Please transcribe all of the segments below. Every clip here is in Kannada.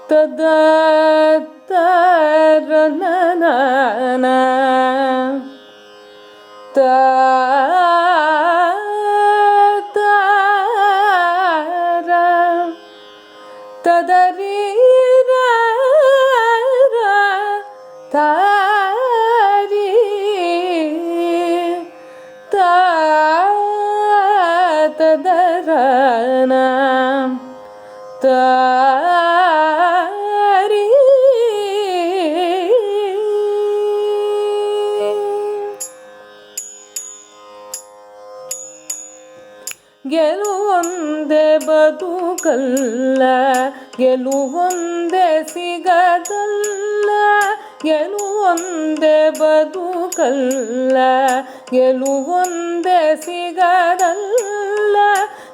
ತದರನನ ತಾರ ತದರೀರ ತಾರಿ ತದರನ ತಾರಿ ಗೆಲುವೊಂದೇ ಬದುಕಲ್ಲ, ಗೆಲುವೊಂದೇ ಸಿಗದಲ್ಲ, ಗೆಲುವೊಂದೇ ಬದುಕಲ್ಲ, ಗೆಲುವೊಂದೇ ಸಿಗದಲ್ಲ,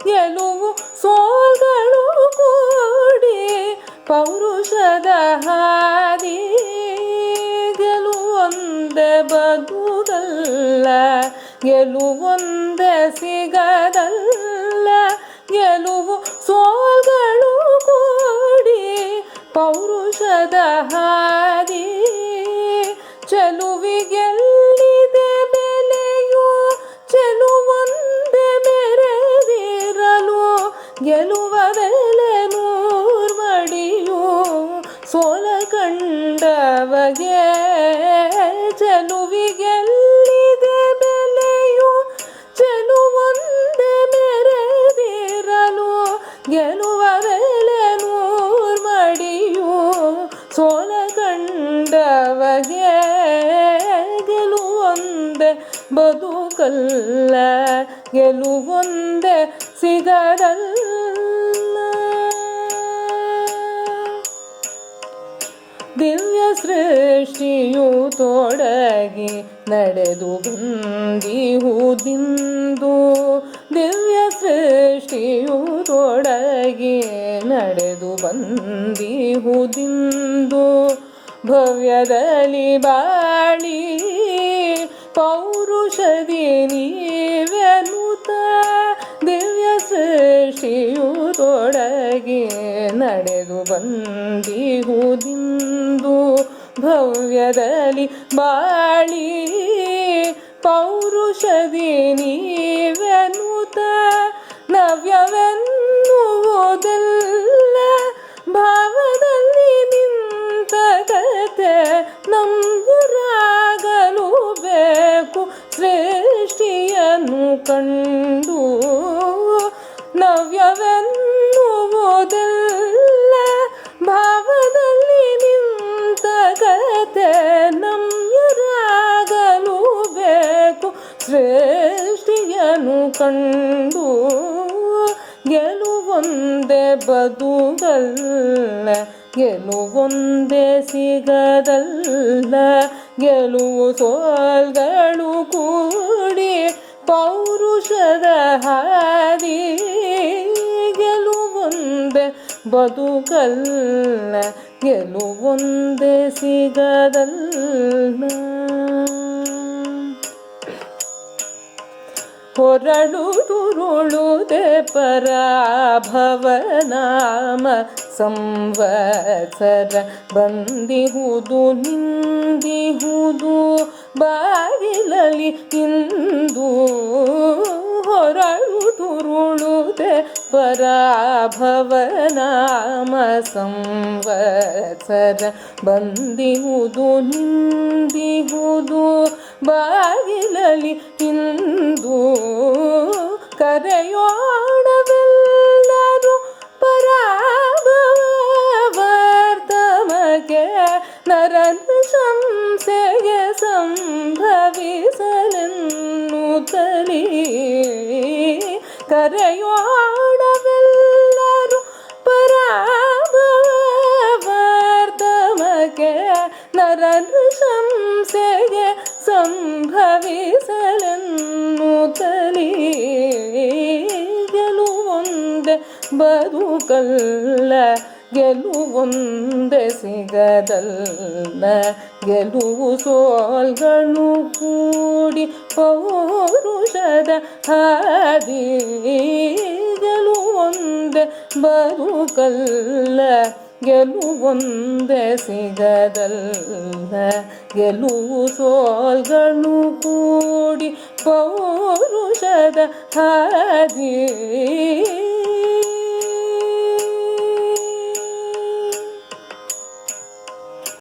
ಗೆಲುವು ಸೋಲ್ಗಳು ಕೂಡಿ ಪೌರುಷದ ಹಾದಿ, ಗೆಲುವೊಂದೇ ಬದುಕಲ್ಲ, ಗೆಲುವೊಂದೇ ಸಿಗದಲ್ಲ, ಗೆಲುವು ಸೋಲ್ಗಳು ಕೂಡಿ ಪೌರುಷದ ಹಾದಿ, ಚೆಲುವಿಗೆಲ್ಲಿದೆ ಬೆಲೆಯು ಚೆಲುವೊಂದೇ ಮೆರೆದಿರಲು, ಗೆಲುವ ಬೆಲೆ ನೂರ್ಮಡಿಯು ಸೋಲ ಕಂಡವಗೆ, ಚೆಲುವಿಗೆಲ್ಲಿದೆ ಬೆಲೆಯು ಚೆಲುವೊಂದೇ ಮೆರೆದಿರಲು, ಗೆಲುವ ಬೆಲೆ ನೂರ್ಮಡಿಯು ಸೋಲ ಕಂಡವಗೆ, ಗೆಲುವೊಂದೇ ಬದುಕಲ್ಲ, ಗೆಲುವೊಂದೇ ಸಿಗದಲ್ಲ. ದಿವ್ಯ ಸೃಷ್ಟಿಯು ತೊಡಗಿ ನಡೆದು ಬಂದಿಹುದಿಂದು, ದಿವ್ಯ ಸೃಷ್ಟಿಯು ತೊಡಗಿ ನಡೆದು ಬಂದಿಹುದಿಂದು, ಭವ್ಯದಲ್ಲಿ ಬಾಳಿ ಪೌರುಷದಿ ನೀವೆನುತ, ದಿವ್ಯ ಸೃಷ್ಟಿಯು ತೊಡಗಿ ನಡೆದು ಬಂದಿಹುದಿಂದು, ಭವ್ಯದಲ್ಲಿ ಬಾಳಿ ಪೌರುಷದಿ ನೀವೆನುತ, ನವ್ಯವೆನ್ನುವುದೆಲ್ಲ ಭಾವದಲ್ಲಿ ನಿಂತ ಕತೆ ನಮ್ಮರಾಗಲು ಬೇಕು ಸೃಷ್ಟಿಯನ್ನು ಕಂಡು, ನವ್ಯವೆನ್ನುವುದೆಲ್ಲ ಭಾವದಲ್ಲಿ ನಿಂತ ಕತೆ ನಮ್ಮರಾಗಲು ಬೇಕು ಸೃಷ್ಟಿಯನ್ನು ಕಂಡು, ಗೆಲುವೊಂದೇ ಬದುಕಲ್ಲ, ಗೆಲುವೊಂದೇ ಸಿಗದಲ್ಲ, ಗೆಲುವು ಸೋಲ್ಗಳು ಕೂಡಿ ಪೌರುಷದ ಹಾದಿ, ಗೆಲುವೊಂದೇ ಬದುಕಲ್ಲ, ಗೆಲುವೊಂದೇ ಸಿಗದಲ್ಲ. ಹೊರಳುದುರುಳುದೆ ಪರಾಭವನಾಮ ಸಂವತ್ಸರ, ಬಂದಿಹುದು ನಿಂದಿಹುದು ಬಾಗಿಲಲ್ಲಿ ಇಂದು, ಹೊರಳುದುರುಳುದೆ ಪರಾಭವನಾಮ ಸಂವತ್ಸರ, ಬಂದಿಹುದು ನಿಂದಿಹುದು ಬಾಗಿಲಲ್ಲಿ ಇಂದು, ಕರೆಯೋಣವೆಲ್ಲರೂ ಪರಾಭವವರ್ಧಮಗೆ, ನರನೃಶಂಸೆಗೆ ಸಂಭವಿಸಲೆನ್ನುತ್ತಲೀ, ಕರೆಯೋಣವೆಲ್ಲರೂ ಪರಾಭವವರ್ಧಮಗೆ, ನರನೃಶಂಸೆಗೆ ಸಂಭವಿಸಲೆನ್ನುತ್ತಲೀ, ಗೆಲುವೊಂದೇ ಬದುಕಲ್ಲ, ಗೆಲುವೊಂದೇ ಸಿಗದಲ್ಲ, ಗೆಲುವು ಸೋಲ್ಗಳು ಕೂಡಿ ಪೌರುಷದ ಹಾದಿ, ಗೆಲುವೊಂದೇ ಬದುಕಲ್ಲ, ಗೆಲುವೊಂದೇ ಸಿಗದಲ್ಲ ಗೆಲುವು ಸೋಲ್ಗಳು ಕೂಡಿ ಪೌರುಷದ ಹಾದಿ